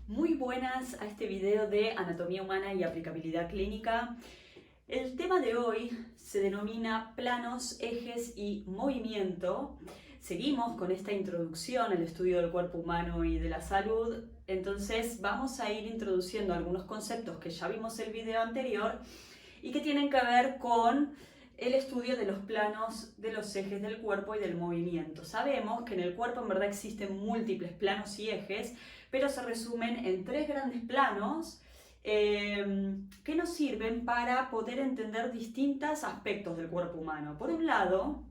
Muy buenas a este video de anatomía humana y aplicabilidad clínica. El tema de hoy se denomina planos, ejes y movimiento. Seguimos con esta introducción al estudio del cuerpo humano y de la salud. Entonces vamos a ir introduciendo algunos conceptos que ya vimos en el video anterior y que tienen que ver con el estudio de los planos, de los ejes del cuerpo y del movimiento. Sabemos que en el cuerpo en verdad existen múltiples planos y ejes, pero se resumen en tres grandes planos que nos sirven para poder entender distintos aspectos del cuerpo humano. Por un lado,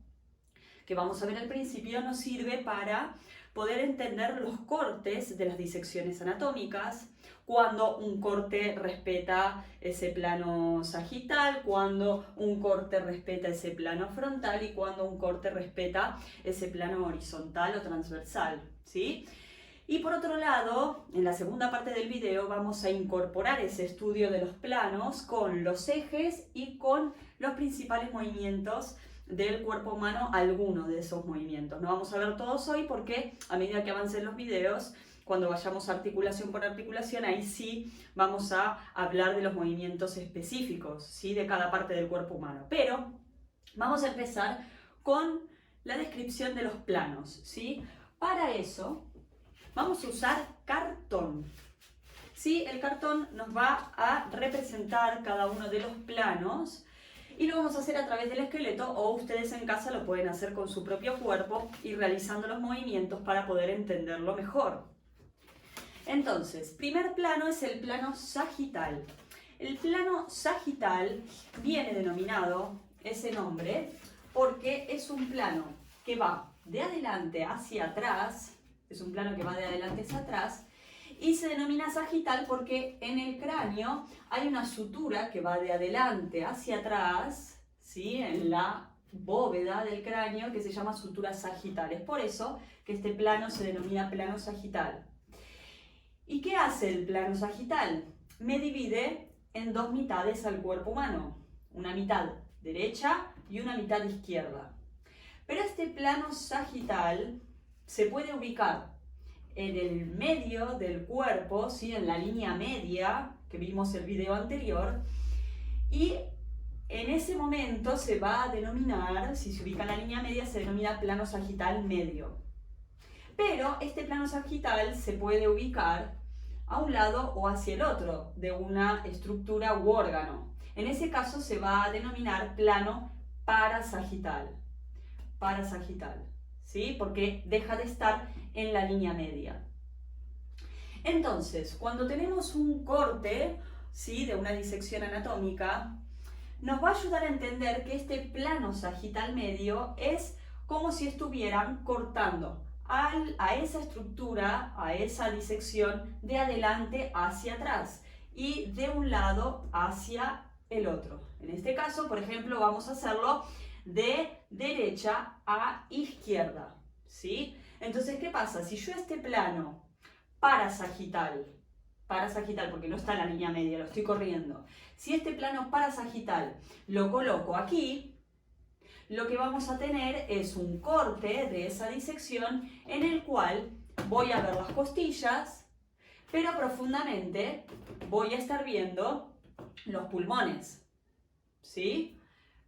que vamos a ver al principio, nos sirve para poder entender los cortes de las disecciones anatómicas, cuando un corte respeta ese plano sagital, cuando un corte respeta ese plano frontal y cuando un corte respeta ese plano horizontal o transversal, ¿sí? Y por otro lado, en la segunda parte del video vamos a incorporar ese estudio de los planos con los ejes y con los principales movimientos del cuerpo humano, algunos de esos movimientos. No vamos a ver todos hoy porque a medida que avancen los videos, cuando vayamos articulación por articulación, ahí sí vamos a hablar de los movimientos específicos, ¿sí? De cada parte del cuerpo humano. Pero vamos a empezar con la descripción de los planos, ¿sí? Para eso vamos a usar cartón. ¿Sí? El cartón nos va a representar cada uno de los planos y lo vamos a hacer a través del esqueleto, o ustedes en casa lo pueden hacer con su propio cuerpo y realizando los movimientos para poder entenderlo mejor. Entonces, primer plano es el plano sagital. El plano sagital viene denominado ese nombre porque es un plano que va de adelante hacia atrás. Es un plano que va de adelante hacia atrás y se denomina sagital porque en el cráneo hay una sutura que va de adelante hacia atrás, ¿sí? En la bóveda del cráneo, que se llama sutura sagital. Es por eso que este plano se denomina plano sagital. ¿Y qué hace el plano sagital? Me divide en dos mitades al cuerpo humano, una mitad derecha y una mitad izquierda. Pero este plano sagital se puede ubicar en el medio del cuerpo, ¿sí? En la línea media, que vimos el video anterior, y en ese momento se va a denominar, si se ubica en la línea media, se denomina plano sagital medio. Pero este plano sagital se puede ubicar a un lado o hacia el otro de una estructura u órgano. En ese caso se va a denominar plano parasagital. Parasagital. ¿Sí? Porque deja de estar en la línea media. Entonces, cuando tenemos un corte, ¿sí? De una disección anatómica, nos va a ayudar a entender que este plano sagital medio es como si estuvieran cortando a esa estructura, a esa disección, de adelante hacia atrás y de un lado hacia el otro. En este caso, por ejemplo, vamos a hacerlo de derecha a izquierda, ¿sí? Entonces, ¿qué pasa? Si yo este plano parasagital, porque no está en la línea media, lo estoy corriendo, si este plano parasagital lo coloco aquí, lo que vamos a tener es un corte de esa disección en el cual voy a ver las costillas, pero profundamente voy a estar viendo los pulmones, ¿sí?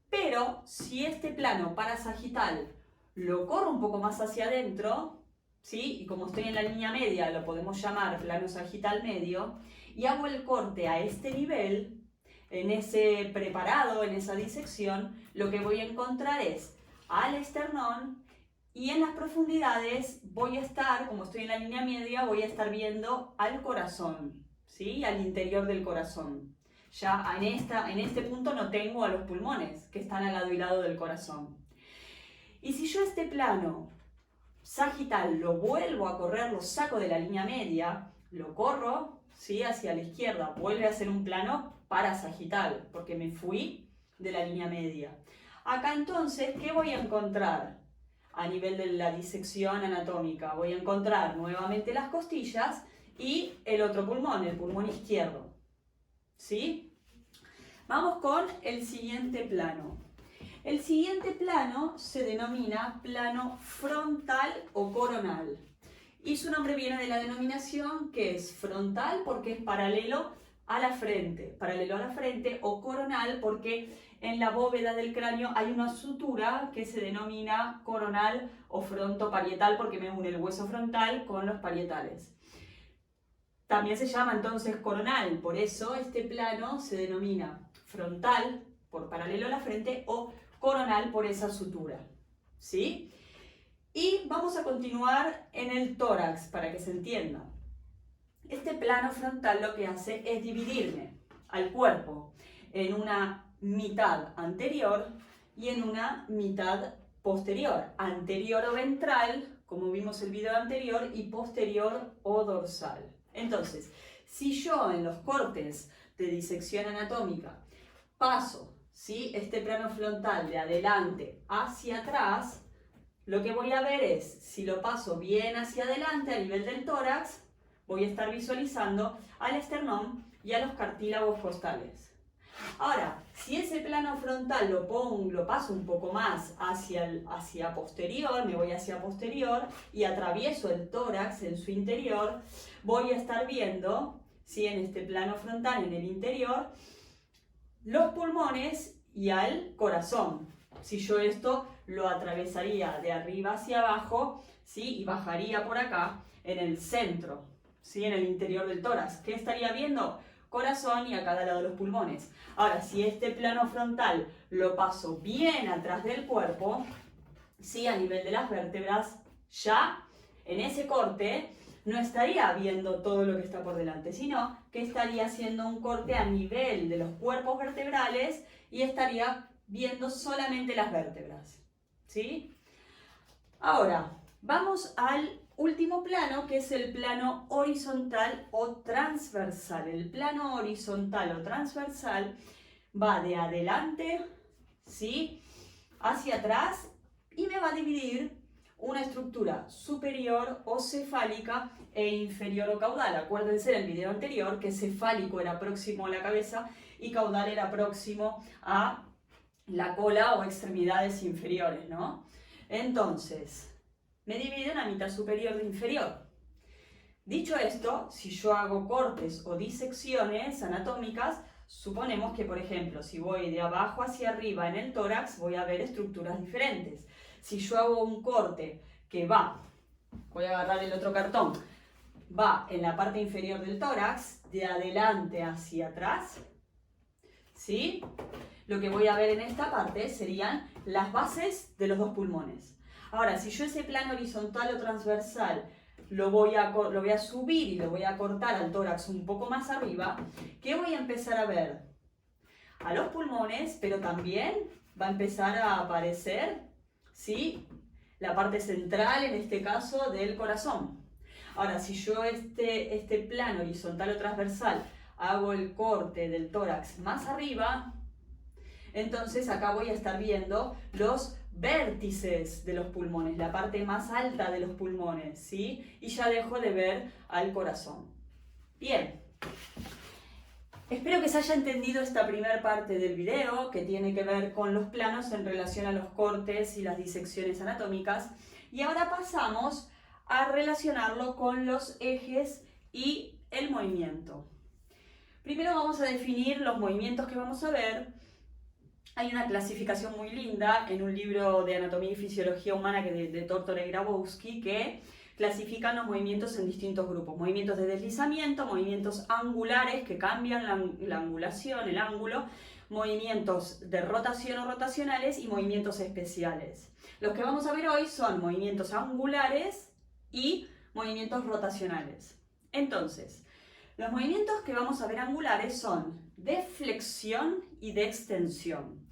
Pero si este plano parasagital lo corro un poco más hacia adentro, ¿sí? Y como estoy en la línea media, lo podemos llamar plano sagital medio, y hago el corte a este nivel, en ese preparado, en esa disección, lo que voy a encontrar es al esternón, y en las profundidades voy a estar, como estoy en la línea media, voy a estar viendo al corazón, ¿sí? Al interior del corazón. Ya en este punto no tengo a los pulmones, que están al lado y lado del corazón. Y si yo este plano sagital lo vuelvo a correr, lo saco de la línea media, lo corro, ¿sí? Hacia la izquierda, vuelve a ser un plano parasagital, porque me fui de la línea media. Acá entonces, ¿qué voy a encontrar a nivel de la disección anatómica? Voy a encontrar nuevamente las costillas y el otro pulmón, el pulmón izquierdo. ¿Sí? Vamos con el siguiente plano. El siguiente plano se denomina plano frontal o coronal. Y su nombre viene de la denominación que es frontal porque es paralelo a la frente, o coronal porque en la bóveda del cráneo hay una sutura que se denomina coronal o frontoparietal porque me une el hueso frontal con los parietales. También se llama entonces coronal, por eso este plano se denomina frontal por paralelo a la frente o coronal por esa sutura, ¿sí? Y vamos a continuar en el tórax para que se entienda. Este plano frontal lo que hace es dividirme al cuerpo en una mitad anterior y en una mitad posterior. Anterior o ventral, como vimos el video anterior, y posterior o dorsal. Entonces, si yo en los cortes de disección anatómica paso, ¿sí?, este plano frontal de adelante hacia atrás, lo que voy a ver es, si lo paso bien hacia adelante a nivel del tórax, voy a estar visualizando al esternón y a los cartílagos costales. Ahora, si ese plano frontal lo paso un poco más hacia posterior, me voy hacia posterior y atravieso el tórax en su interior, voy a estar viendo, ¿sí?, en este plano frontal, en el interior, los pulmones y al corazón. Si yo esto lo atravesaría de arriba hacia abajo, ¿sí?, y bajaría por acá en el centro, ¿sí?, en el interior del tórax, ¿qué estaría viendo? Corazón y a cada lado los pulmones. Ahora, si este plano frontal lo paso bien atrás del cuerpo, ¿sí?, a nivel de las vértebras, ya en ese corte no estaría viendo todo lo que está por delante, sino que estaría haciendo un corte a nivel de los cuerpos vertebrales y estaría viendo solamente las vértebras, ¿sí? Ahora, vamos al último plano, que es el plano horizontal o transversal. El plano horizontal o transversal va de adelante, ¿sí?, hacia atrás y me va a dividir una estructura superior o cefálica e inferior o caudal. Acuérdense del video anterior que cefálico era próximo a la cabeza y caudal era próximo a la cola o extremidades inferiores, ¿no? Entonces, me divide una mitad superior de inferior. Dicho esto, si yo hago cortes o disecciones anatómicas, suponemos que, por ejemplo, si voy de abajo hacia arriba en el tórax, voy a ver estructuras diferentes. Si yo hago un corte que va, voy a agarrar el otro cartón, va en la parte inferior del tórax, de adelante hacia atrás, ¿sí?, lo que voy a ver en esta parte serían las bases de los dos pulmones. Ahora, si yo ese plano horizontal o transversal lo voy a subir y lo voy a cortar al tórax un poco más arriba, ¿qué voy a empezar a ver? A los pulmones, pero también va a empezar a aparecer, ¿sí?, la parte central, en este caso, del corazón. Ahora, si yo este plano horizontal o transversal hago el corte del tórax más arriba, entonces acá voy a estar viendo los vértices de los pulmones, la parte más alta de los pulmones, ¿sí? Y ya dejo de ver al corazón. Bien. Espero que se haya entendido esta primera parte del video, que tiene que ver con los planos en relación a los cortes y las disecciones anatómicas. Y ahora pasamos a relacionarlo con los ejes y el movimiento. Primero vamos a definir los movimientos que vamos a ver. Hay una clasificación muy linda en un libro de anatomía y fisiología humana de Tortora y Grabowski que clasifican los movimientos en distintos grupos. Movimientos de deslizamiento, movimientos angulares que cambian la angulación, el ángulo, movimientos de rotación o rotacionales y movimientos especiales. Los que vamos a ver hoy son movimientos angulares y movimientos rotacionales. Entonces, los movimientos que vamos a ver angulares son de flexión y de extensión.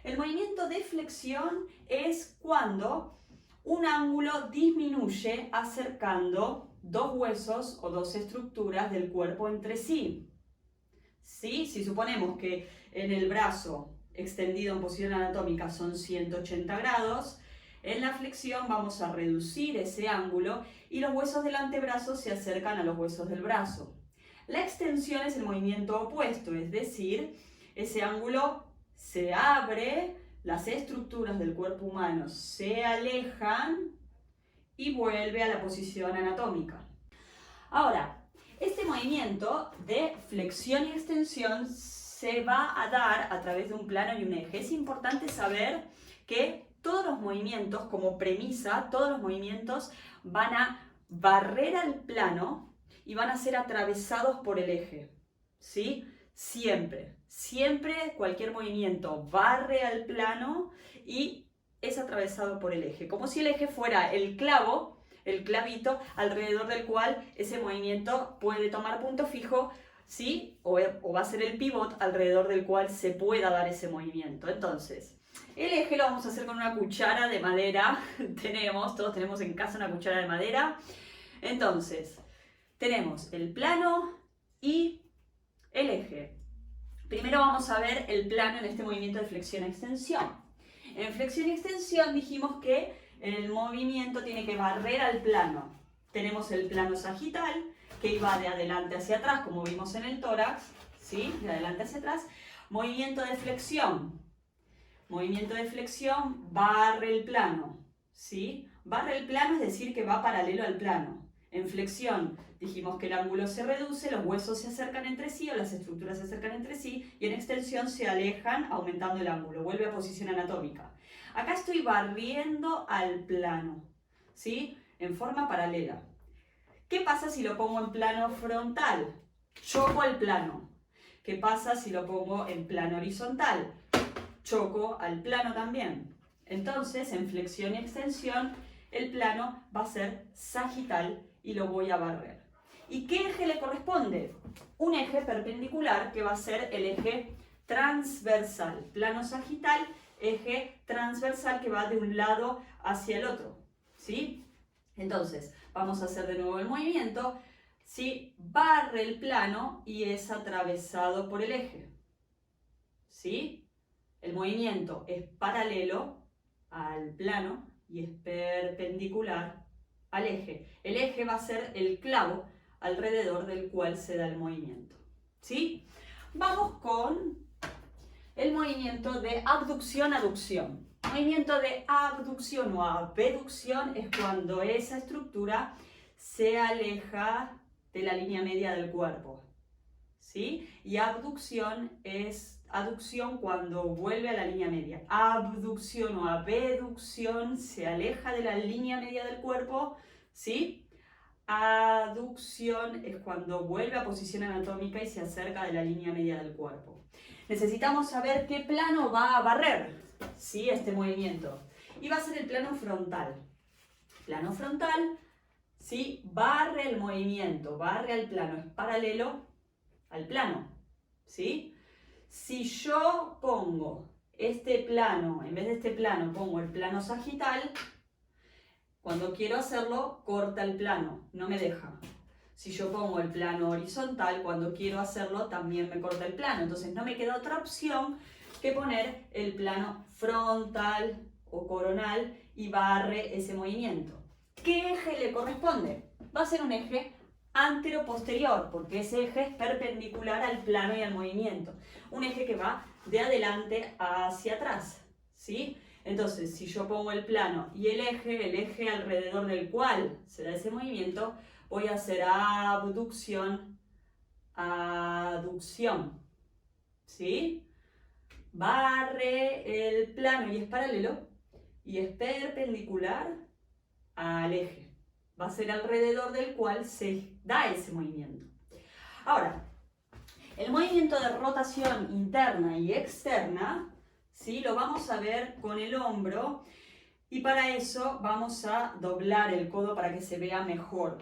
El movimiento de flexión es cuando un ángulo disminuye acercando dos huesos o dos estructuras del cuerpo entre sí. ¿Sí? Si suponemos que en el brazo extendido en posición anatómica son 180 grados, en la flexión vamos a reducir ese ángulo y los huesos del antebrazo se acercan a los huesos del brazo. La extensión es el movimiento opuesto, es decir, ese ángulo se abre, las estructuras del cuerpo humano se alejan y vuelve a la posición anatómica. Ahora, este movimiento de flexión y extensión se va a dar a través de un plano y un eje. Es importante saber que todos los movimientos, como premisa, todos los movimientos van a barrer al plano y van a ser atravesados por el eje, ¿sí? Siempre, siempre cualquier movimiento barre al plano y es atravesado por el eje, como si el eje fuera el clavo, el clavito alrededor del cual ese movimiento puede tomar punto fijo, ¿sí? O va a ser el pivot alrededor del cual se pueda dar ese movimiento. Entonces, el eje lo vamos a hacer con una cuchara de madera. Todos tenemos en casa una cuchara de madera. Entonces, tenemos el plano y el eje. Primero vamos a ver el plano en este movimiento de flexión-extensión. En flexión y extensión dijimos que el movimiento tiene que barrer al plano. Tenemos el plano sagital, que va de adelante hacia atrás, como vimos en el tórax, ¿sí? De adelante hacia atrás. Movimiento de flexión. Movimiento de flexión barre el plano, ¿sí? Barre el plano es decir que va paralelo al plano. En flexión dijimos que el ángulo se reduce, los huesos se acercan entre sí o las estructuras se acercan entre sí, y en extensión se alejan aumentando el ángulo, vuelve a posición anatómica. Acá estoy barriendo al plano, ¿sí? En forma paralela. ¿Qué pasa si lo pongo en plano frontal? Choco el plano. ¿Qué pasa si lo pongo en plano horizontal? Choco al plano también. Entonces, en flexión y extensión, el plano va a ser sagital y lo voy a barrer. ¿Y qué eje le corresponde? Un eje perpendicular que va a ser el eje transversal. Plano sagital, eje transversal que va de un lado hacia el otro, ¿sí? Entonces, vamos a hacer de nuevo el movimiento, ¿sí? Barre el plano y es atravesado por el eje, ¿sí? El movimiento es paralelo al plano y es perpendicular al eje. El eje va a ser el clavo alrededor del cual se da el movimiento, ¿sí? Vamos con el movimiento de abducción-aducción. Movimiento de abducción o abducción es cuando esa estructura se aleja de la línea media del cuerpo, ¿sí? Y abducción es aducción cuando vuelve a la línea media. Abducción o abducción se aleja de la línea media del cuerpo, ¿sí? Aducción es cuando vuelve a posición anatómica y se acerca de la línea media del cuerpo. Necesitamos saber qué plano va a barrer, ¿sí? Este movimiento. Y va a ser el plano frontal. Plano frontal, ¿sí? Barre el movimiento, barre al plano, es paralelo al plano, ¿sí? Si yo pongo este plano, en vez de este plano pongo el plano sagital, cuando quiero hacerlo, corta el plano, no me deja. Si yo pongo el plano horizontal, cuando quiero hacerlo, también me corta el plano. Entonces no me queda otra opción que poner el plano frontal o coronal y barre ese movimiento. ¿Qué eje le corresponde? Va a ser un eje antero-posterior, porque ese eje es perpendicular al plano y al movimiento. Un eje que va de adelante hacia atrás, ¿sí? Entonces, si yo pongo el plano y el eje alrededor del cual se da ese movimiento, voy a hacer abducción, aducción, ¿sí? Barre el plano y es paralelo y es perpendicular al eje. Va a ser alrededor del cual se da ese movimiento. Ahora, el movimiento de rotación interna y externa, ¿sí? Lo vamos a ver con el hombro y para eso vamos a doblar el codo para que se vea mejor.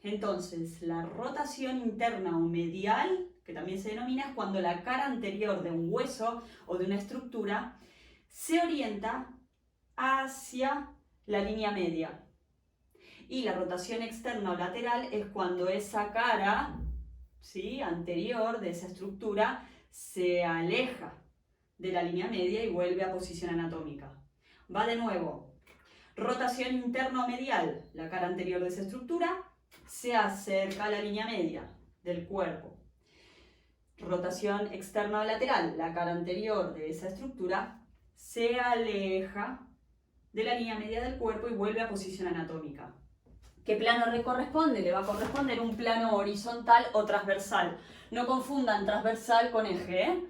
Entonces, la rotación interna o medial, que también se denomina, es cuando la cara anterior de un hueso o de una estructura se orienta hacia la línea media. Y la rotación externa o lateral es cuando esa cara, ¿sí? Anterior de esa estructura se aleja de la línea media y vuelve a posición anatómica. Va de nuevo. Rotación interna o medial, la cara anterior de esa estructura se acerca a la línea media del cuerpo. Rotación externa o lateral, la cara anterior de esa estructura se aleja de la línea media del cuerpo y vuelve a posición anatómica. ¿Qué plano le corresponde? Le va a corresponder un plano horizontal o transversal. No confundan transversal con eje, ¿eh?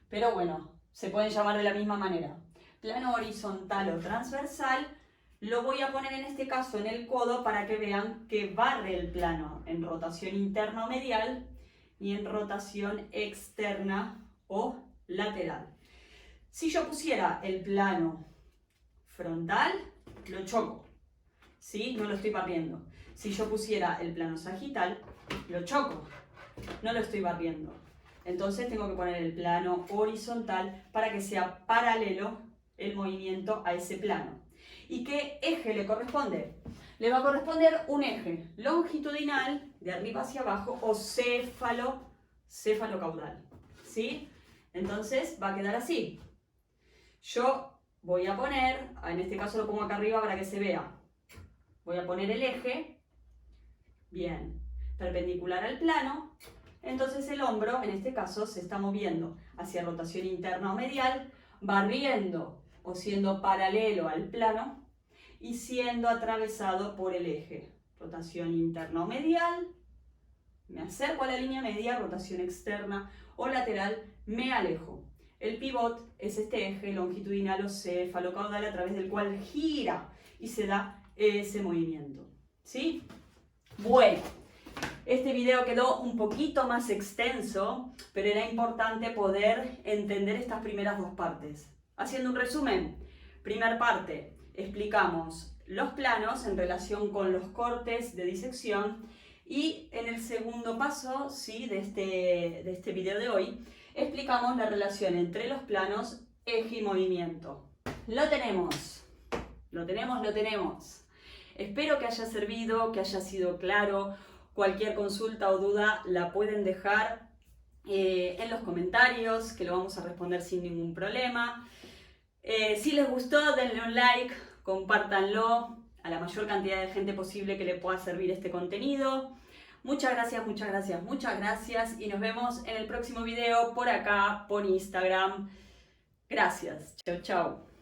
Pero bueno, se pueden llamar de la misma manera. Plano horizontal o transversal lo voy a poner en este caso en el codo para que vean que barre el plano en rotación interna o medial y en rotación externa o lateral. Si yo pusiera el plano frontal, lo choco, ¿sí? No lo estoy barriendo. Si yo pusiera el plano sagital, lo choco, no lo estoy barriendo. Entonces tengo que poner el plano horizontal para que sea paralelo el movimiento a ese plano. ¿Y qué eje le corresponde? Le va a corresponder un eje longitudinal de arriba hacia abajo o céfalo-caudal, ¿sí? Entonces va a quedar así. Yo voy a poner, en este caso lo pongo acá arriba para que se vea. Voy a poner el eje, bien, perpendicular al plano. Entonces el hombro, en este caso, se está moviendo hacia rotación interna o medial, barriendo o siendo paralelo al plano y siendo atravesado por el eje. Rotación interna o medial, me acerco a la línea media, rotación externa o lateral, me alejo. El pivot es este eje longitudinal o céfalo-caudal a través del cual gira y se da ese movimiento, ¿sí? Bueno. Este video quedó un poquito más extenso, pero era importante poder entender estas primeras dos partes. Haciendo un resumen, primera parte, explicamos los planos en relación con los cortes de disección y en el segundo paso, ¿sí?, de este video de hoy, explicamos la relación entre los planos, eje y movimiento. Lo tenemos. Espero que haya servido, que haya sido claro. Cualquier consulta o duda la pueden dejar en los comentarios, que lo vamos a responder sin ningún problema. Si les gustó, denle un like, compártanlo a la mayor cantidad de gente posible que le pueda servir este contenido. Muchas gracias y nos vemos en el próximo video por acá, por Instagram. Gracias. Chau, chau.